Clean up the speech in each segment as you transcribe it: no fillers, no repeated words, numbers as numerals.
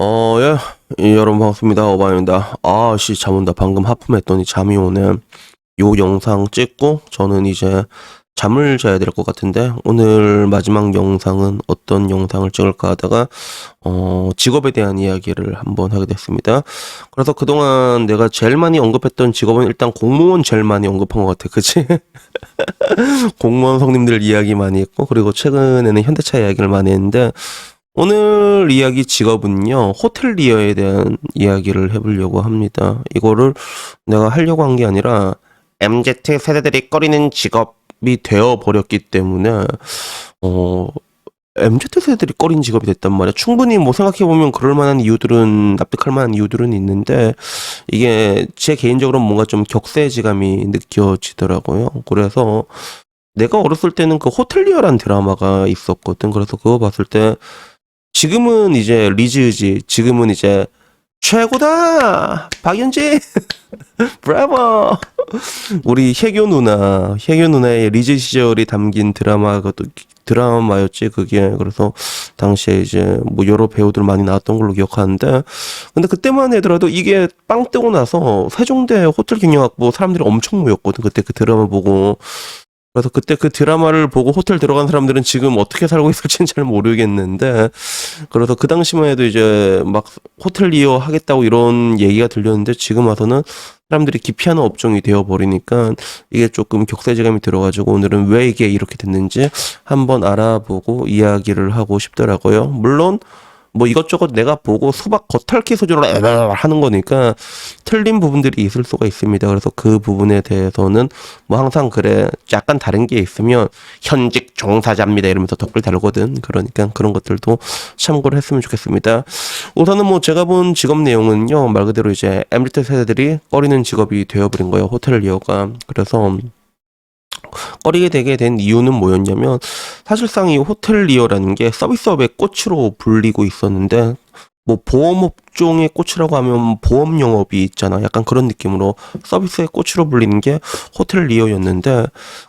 예. 여러분 반갑습니다. 어바입니다. 잠 온다. 방금 하품했더니 잠이 오네. 요 영상 찍고 저는 이제 잠을 자야 될 것 같은데 오늘 마지막 영상은 어떤 영상을 찍을까 하다가 직업에 대한 이야기를 한번 하게 됐습니다. 그래서 그동안 내가 제일 많이 언급했던 직업은 일단 공무원 제일 많이 언급한 것 같아. 그치? 공무원 성님들 이야기 많이 했고 그리고 최근에는 현대차 이야기를 많이 했는데 오늘 이야기 직업은요, 호텔리어에 대한 이야기를 해보려고 합니다. 이거를 내가 하려고 한 게 아니라, MZ 세대들이 꺼리는 직업이 되어버렸기 때문에, MZ 세대들이 꺼린 직업이 됐단 말이야. 충분히 뭐 생각해보면 그럴 만한 이유들은, 납득할 만한 이유들은 있는데, 이게 제 개인적으로 뭔가 좀 격세지감이 느껴지더라고요. 그래서, 내가 어렸을 때는 그 호텔리어란 드라마가 있었거든. 그래서 그거 봤을 때, 지금은 이제 리즈지. 지금은 이제 최고다. 박연지. 브라보. 우리 혜교 누나의 리즈 시절이 담긴 드라마였지 그게. 그래서 당시에 이제 뭐 여러 배우들 많이 나왔던 걸로 기억하는데, 근데 그때만 해더라도 이게 빵 뜨고 나서 세종대 호텔 경영학부 사람들이 엄청 모였거든. 그때 그 드라마 보고. 그래서 그때 그 드라마를 보고 호텔 들어간 사람들은 지금 어떻게 살고 있을지는 잘 모르겠는데, 그래서 그 당시만 해도 이제 막 호텔리어 하겠다고 이런 얘기가 들렸는데, 지금 와서는 사람들이 기피하는 업종이 되어버리니까 이게 조금 격세지감이 들어가지고 오늘은 왜 이게 이렇게 됐는지 한번 알아보고 이야기를 하고 싶더라고요. 물론 뭐 이것저것 내가 보고 수박 겉핥기 수준으로 하는 거니까 틀린 부분들이 있을 수가 있습니다. 그래서 그 부분에 대해서는 뭐 항상 그래, 약간 다른 게 있으면 현직 종사자입니다 이러면서 댓글 달거든. 그러니까 그런 것들도 참고를 했으면 좋겠습니다. 우선은 뭐 제가 본 직업 내용은요, 말 그대로 이제 MZ 세대들이 꺼리는 직업이 되어버린 거예요, 호텔리어가. 그래서 꺼리게 되게 된 이유는 뭐였냐면, 사실상 이 호텔리어라는 게 서비스업의 꽃으로 불리고 있었는데, 뭐 보험업종의 꽃이라고 하면 보험 영업이 있잖아. 약간 그런 느낌으로 서비스의 꽃으로 불리는 게 호텔리어였는데,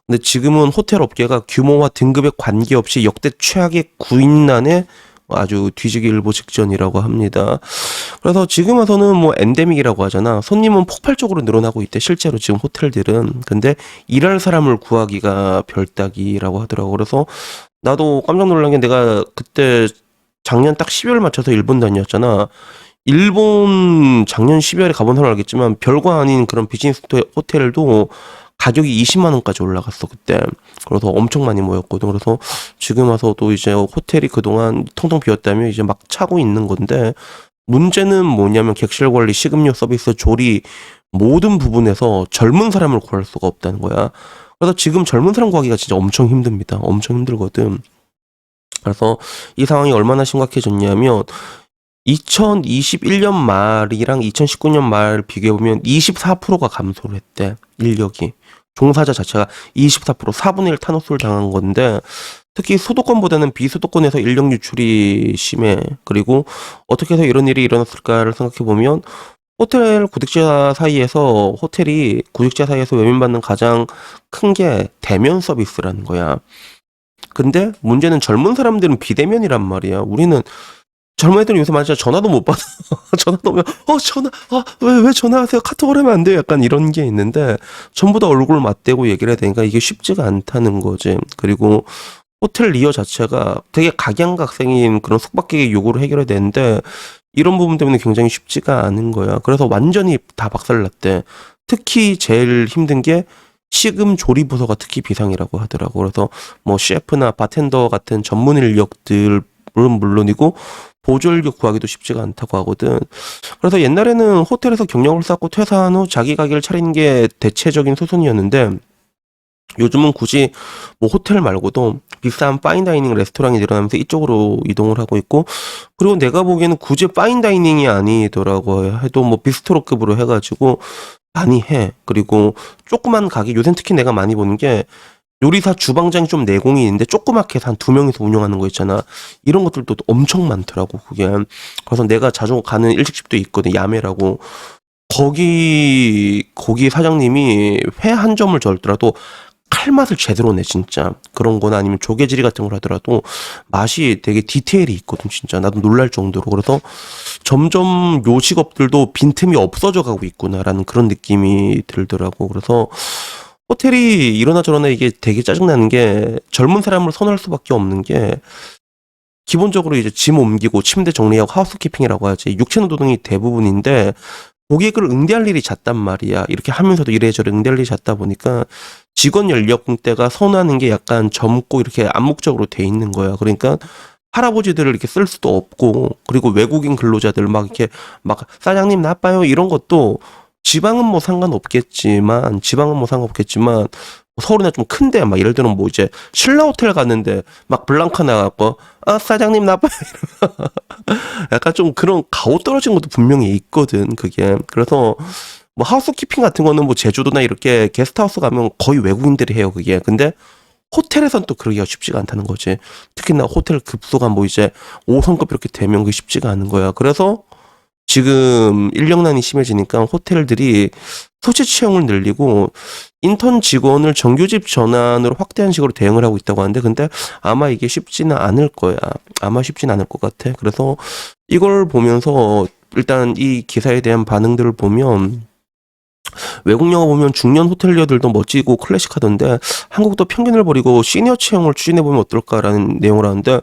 근데 지금은 호텔 업계가 규모와 등급에 관계없이 역대 최악의 구인난에 아주 뒤지기 일보 직전이라고 합니다. 그래서 지금 와서는 뭐 엔데믹이라고 하잖아. 손님은 폭발적으로 늘어나고 있대, 실제로 지금 호텔들은. 근데 일할 사람을 구하기가 별따기라고 하더라고. 그래서 나도 깜짝 놀란 게, 내가 그때 작년 딱 12월 맞춰서 일본 다녔잖아. 일본 작년 12월에 가본 사람 알겠지만 별거 아닌 그런 비즈니스 호텔도 가격이 20만 원까지 올라갔어 그때. 그래서 엄청 많이 모였거든. 그래서 지금 와서도 이제 호텔이 그동안 텅텅 비었다면 이제 막 차고 있는 건데, 문제는 뭐냐면 객실 관리, 식음료 서비스, 조리 모든 부분에서 젊은 사람을 구할 수가 없다는 거야. 그래서 지금 젊은 사람 구하기가 진짜 엄청 힘듭니다. 엄청 힘들거든. 그래서 이 상황이 얼마나 심각해졌냐면, 2021년 말이랑 2019년 말 비교해보면 24%가 감소를 했대, 인력이. 종사자 자체가 24%, 4분의 1 탄호수를 당한 건데, 특히 수도권보다는 비수도권에서 인력 유출이 심해. 그리고 어떻게 해서 이런 일이 일어났을까를 생각해보면, 호텔이 구직자 사이에서 외면받는 가장 큰 게 대면 서비스라는 거야. 근데 문제는 젊은 사람들은 비대면이란 말이야. 우리는 젊은 애들은 요새 진짜 전화도 못 받아. 전화도 오면 왜 전화하세요? 카톡을 하면 안 돼요? 약간 이런 게 있는데, 전부 다 얼굴 맞대고 얘기를 해야 되니까 이게 쉽지가 않다는 거지. 그리고 호텔리어 자체가 되게 각양각색인 그런 숙박객의 요구를 해결해야 되는데, 이런 부분 때문에 굉장히 쉽지가 않은 거야. 그래서 완전히 다 박살났대. 특히 제일 힘든 게 식음 조리 부서가 특히 비상이라고 하더라고. 그래서 뭐 셰프나 바텐더 같은 전문 인력들은 물론이고 보조 인력 구하기도 쉽지가 않다고 하거든. 그래서 옛날에는 호텔에서 경력을 쌓고 퇴사한 후 자기 가게를 차리는 게 대체적인 수순이었는데, 요즘은 굳이 뭐 호텔 말고도 비싼 파인다이닝 레스토랑이 늘어나면서 이쪽으로 이동을 하고 있고, 그리고 내가 보기에는 굳이 파인다이닝이 아니더라고 해도 뭐 비스트로급으로 해가지고 많이 해. 그리고 조그만 가게, 요새 특히 내가 많이 보는 게 요리사 주방장이 좀 내공이 있는데 조그맣게 해서 한 2명이서 운영하는 거 있잖아. 이런 것들도 엄청 많더라고 그게. 그래서 내가 자주 가는 일식집도 있거든, 야매라고. 거기 사장님이 회 한 점을 절더라도 칼맛을 제대로 내 진짜. 그런 거나 아니면 조개지리 같은 걸 하더라도 맛이 되게 디테일이 있거든 진짜. 나도 놀랄 정도로. 그래서 점점 요식업들도 빈틈이 없어져 가고 있구나라는 그런 느낌이 들더라고. 그래서 호텔이 이러나 저러나 이게 되게 짜증나는 게 젊은 사람을 선호할 수밖에 없는 게 기본적으로 이제 짐 옮기고 침대 정리하고 하우스키핑이라고 하지. 육체 노동이 대부분인데 고객을 응대할 일이 잦단 말이야. 이렇게 하면서도 이래저래 응대할 일이 잦다 보니까 직원 연령대가 선호하는 게 약간 젊고 이렇게 암묵적으로 돼 있는 거야. 그러니까 할아버지들을 이렇게 쓸 수도 없고, 그리고 외국인 근로자들 막 이렇게 막 사장님 나빠요 이런 것도 지방은 뭐 상관없겠지만 서울이나 좀 큰데 막 예를 들면 뭐 이제 신라 호텔 갔는데 막 블랑카 나갖고 아 사장님 나빠요 약간 좀 그런 가오 떨어진 것도 분명히 있거든 그게. 그래서 뭐 하우스키핑 같은 거는 뭐 제주도나 이렇게 게스트하우스 가면 거의 외국인들이 해요 그게. 근데 호텔에선 또 그러기가 쉽지가 않다는 거지. 특히나 호텔 급소가 뭐 이제 5성급 이렇게 되면 그게 쉽지가 않은 거야. 그래서 지금 인력난이 심해지니까 호텔들이 소재 채용을 늘리고 인턴 직원을 정규직 전환으로 확대한 식으로 대응을 하고 있다고 하는데, 근데 아마 이게 쉽지는 않을 거야. 아마 쉽지는 않을 것 같아. 그래서 이걸 보면서 일단 이 기사에 대한 반응들을 보면 외국 영화 보면 중년 호텔리어들도 멋지고 클래식하던데 한국도 편견을 버리고 시니어 채용을 추진해보면 어떨까라는 내용을 하는데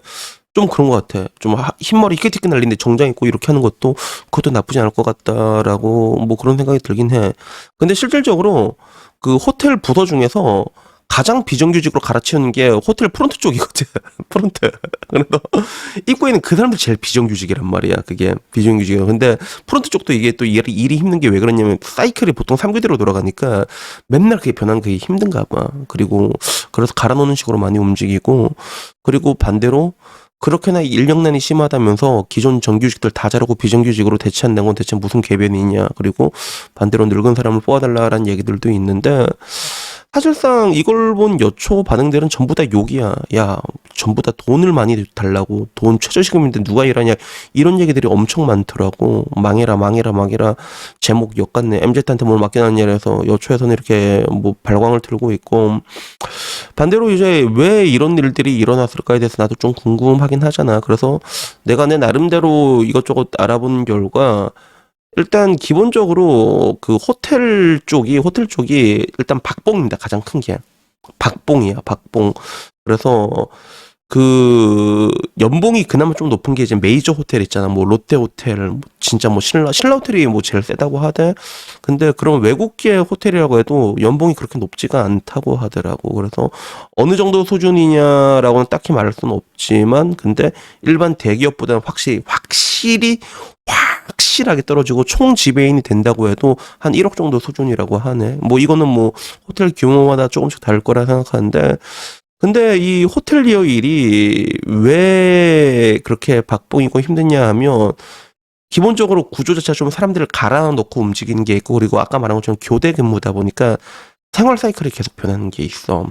좀 그런 것 같아. 좀 흰머리 희끗희끗 날리는데 정장 입고 이렇게 하는 것도 그것도 나쁘지 않을 것 같다라고 뭐 그런 생각이 들긴 해. 근데 실질적으로 그 호텔 부서 중에서 가장 비정규직으로 갈아치우는 게 호텔 프론트 쪽이거든. 프론트. 그래서 입구에 있는 그 사람들 제일 비정규직이란 말이야. 그게 비정규직이야. 근데 프론트 쪽도 이게 또 일이 힘든 게 왜 그러냐면 사이클이 보통 3교대로 돌아가니까 맨날 그게 변하는 그게 힘든가 봐. 그리고 그래서 갈아놓는 식으로 많이 움직이고, 그리고 반대로 그렇게나 인력난이 심하다면서 기존 정규직들 다 자르고 비정규직으로 대체한다는 건 대체 무슨 궤변이냐. 그리고 반대로 늙은 사람을 뽑아달라라는 얘기들도 있는데 사실상 이걸 본 여초 반응들은 전부 다 욕이야. 야, 전부 다 돈을 많이 달라고. 돈 최저시급인데 누가 일하냐. 이런 얘기들이 엄청 많더라고. 망해라, 망해라, 망해라. 제목 역같네. MZ한테 뭘 맡겨놨냐 해서 여초에서는 이렇게 뭐 발광을 틀고 있고. 반대로 이제 왜 이런 일들이 일어났을까에 대해서 나도 좀 궁금하긴 하잖아. 그래서 내가 내 나름대로 이것저것 알아본 결과 일단 기본적으로 그 호텔 쪽이 일단 박봉입니다. 가장 큰 게. 박봉이야, 박봉. 그래서 그 연봉이 그나마 좀 높은 게 이제 메이저 호텔 있잖아. 뭐 롯데 호텔, 뭐 진짜 뭐 신라 호텔이 뭐 제일 세다고 하대. 근데 그런 외국계 호텔이라고 해도 연봉이 그렇게 높지가 않다고 하더라고. 그래서 어느 정도 수준이냐라고는 딱히 말할 수는 없지만, 근데 일반 대기업보다는 확실하게 떨어지고 총 지배인이 된다고 해도 한 1억 정도 수준이라고 하네. 뭐 이거는 뭐 호텔 규모마다 조금씩 다를 거라 생각하는데, 근데 이 호텔리어 일이 왜 그렇게 박봉이고 힘드냐 하면 기본적으로 구조 자체가 좀 사람들을 갈아 넣고 움직이는 게 있고, 그리고 아까 말한 것처럼 교대 근무다 보니까 생활 사이클이 계속 변하는 게 있어.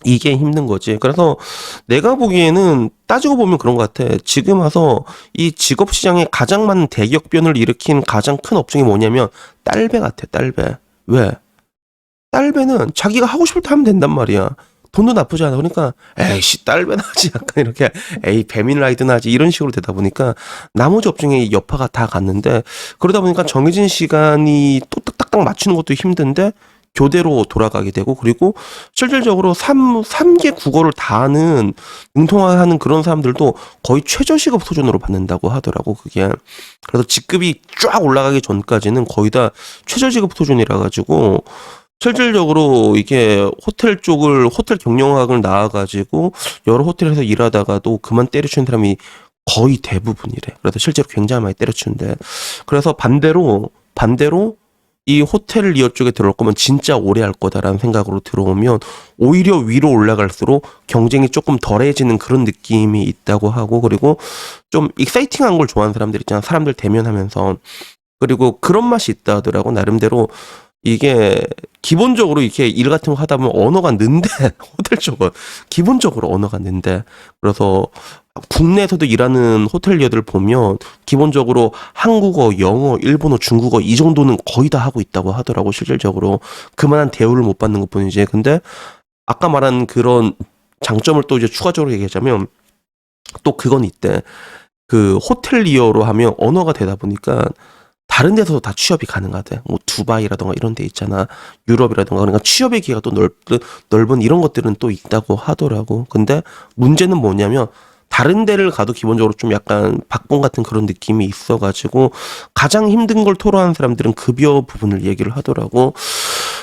이게 힘든 거지. 그래서 내가 보기에는 따지고 보면 그런 것 같아. 지금 와서 이 직업 시장에 가장 많은 대격변을 일으킨 가장 큰 업종이 뭐냐면 딸배 같아, 딸배. 왜? 딸배는 자기가 하고 싶을 때 하면 된단 말이야. 돈도 나쁘지 않아. 그러니까 에이씨 딸배나 하지, 약간 이렇게 에이 배민라이드나 하지 이런 식으로 되다 보니까 나머지 업종에 여파가 다 갔는데, 그러다 보니까 정해진 시간이 또 딱딱 맞추는 것도 힘든데 교대로 돌아가게 되고, 그리고 실질적으로 3개 국어를 다 하는 능통하는 그런 사람들도 거의 최저시급 수준으로 받는다고 하더라고 그게. 그래서 직급이 쫙 올라가기 전까지는 거의 다 최저시급 수준이라 가지고 실질적으로 이게 호텔 경영학을 나와가지고 여러 호텔에서 일하다가도 그만 때려치는 사람이 거의 대부분이래. 그래서 실제로 굉장히 많이 때려치는데, 그래서 반대로 이 호텔리어 쪽에 들어올 거면 진짜 오래 할 거다라는 생각으로 들어오면 오히려 위로 올라갈수록 경쟁이 조금 덜해지는 그런 느낌이 있다고 하고, 그리고 좀 익사이팅한 걸 좋아하는 사람들 있잖아. 사람들 대면하면서. 그리고 그런 맛이 있다 하더라고. 나름대로 이게 기본적으로 이렇게 일 같은 거 하다 보면 언어가 는데 호텔 쪽은 기본적으로 언어가 는데 그래서 국내에서도 일하는 호텔리어들 보면 기본적으로 한국어, 영어, 일본어, 중국어 이 정도는 거의 다 하고 있다고 하더라고 실질적으로 그만한 대우를 못 받는 것뿐이지. 근데 아까 말한 그런 장점을 또 이제 추가적으로 얘기하자면 또 그건 있대. 그 호텔리어로 하면 언어가 되다 보니까 다른 데서도 다 취업이 가능하대. 뭐 두바이라던가 이런 데 있잖아. 유럽이라던가 그러니까 취업의 기회가 또 넓은 이런 것들은 또 있다고 하더라고. 근데 문제는 뭐냐면 다른 데를 가도 기본적으로 좀 약간 박봉 같은 그런 느낌이 있어가지고 가장 힘든 걸 토로하는 사람들은 급여 부분을 얘기를 하더라고.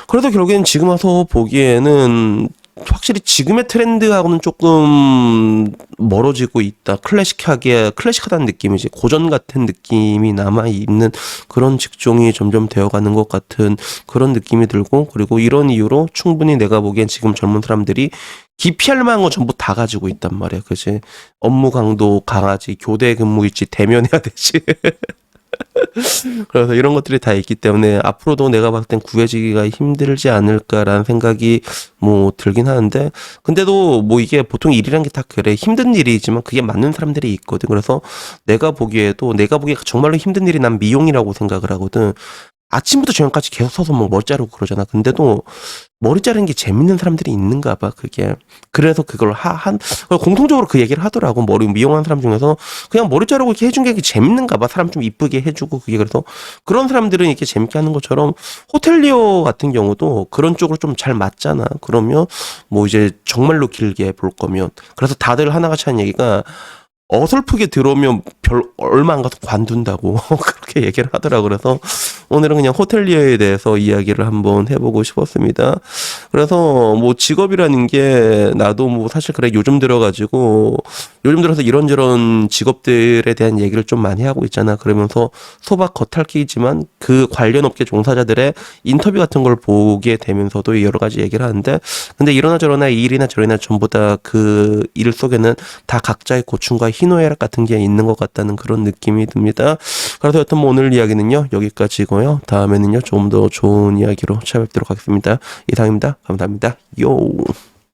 그래서 결국엔 지금 와서 보기에는 확실히 지금의 트렌드하고는 조금 멀어지고 있다. 클래식하다는 느낌이지. 고전 같은 느낌이 남아있는 그런 직종이 점점 되어가는 것 같은 그런 느낌이 들고, 그리고 이런 이유로 충분히 내가 보기엔 지금 젊은 사람들이 기피할 만한 거 전부 다 가지고 있단 말이야. 그지? 업무 강도 강하지, 교대 근무일지 대면해야 되지. 그래서 이런 것들이 다 있기 때문에 앞으로도 내가 봤을 땐 구해지기가 힘들지 않을까라는 생각이 뭐 들긴 하는데, 근데도 뭐 이게 보통 일이란 게 다 그래. 힘든 일이지만 그게 맞는 사람들이 있거든. 그래서 내가 보기에 정말로 힘든 일이 난 미용이라고 생각을 하거든. 아침부터 저녁까지 계속 서서 뭐 머리 자르고 그러잖아. 근데도 머리 자르는 게 재밌는 사람들이 있는가 봐, 그게. 그래서 그걸 공통적으로 그 얘기를 하더라고. 머리 미용하는 사람 중에서 그냥 머리 자르고 이렇게 해준 게 재밌는가 봐. 사람 좀 이쁘게 해주고 그게. 그래서 그런 사람들은 이렇게 재밌게 하는 것처럼 호텔리어 같은 경우도 그런 쪽으로 좀 잘 맞잖아. 그러면 뭐 이제 정말로 길게 볼 거면. 그래서 다들 하나같이 하는 얘기가 어설프게 들어오면 얼마 안 가서 관둔다고 그렇게 얘기를 하더라고. 그래서 오늘은 그냥 호텔리어에 대해서 이야기를 한번 해보고 싶었습니다. 그래서 뭐 직업이라는 게 나도 뭐 사실 그래 요즘 들어서 이런저런 직업들에 대한 얘기를 좀 많이 하고 있잖아. 그러면서 소박 겉핥기지만 그 관련 업계 종사자들의 인터뷰 같은 걸 보게 되면서도 여러 가지 얘기를 하는데, 근데 이러나 저러나 이 일이나 저리나 전부 다 그 일 속에는 다 각자의 고충과 희노애락 같은 게 있는 것 같다는 그런 느낌이 듭니다. 그래서 여튼 뭐 오늘 이야기는요 여기까지고요. 다음에는요 좀 더 좋은 이야기로 찾아뵙도록 하겠습니다. 이상입니다. 감사합니다. 요.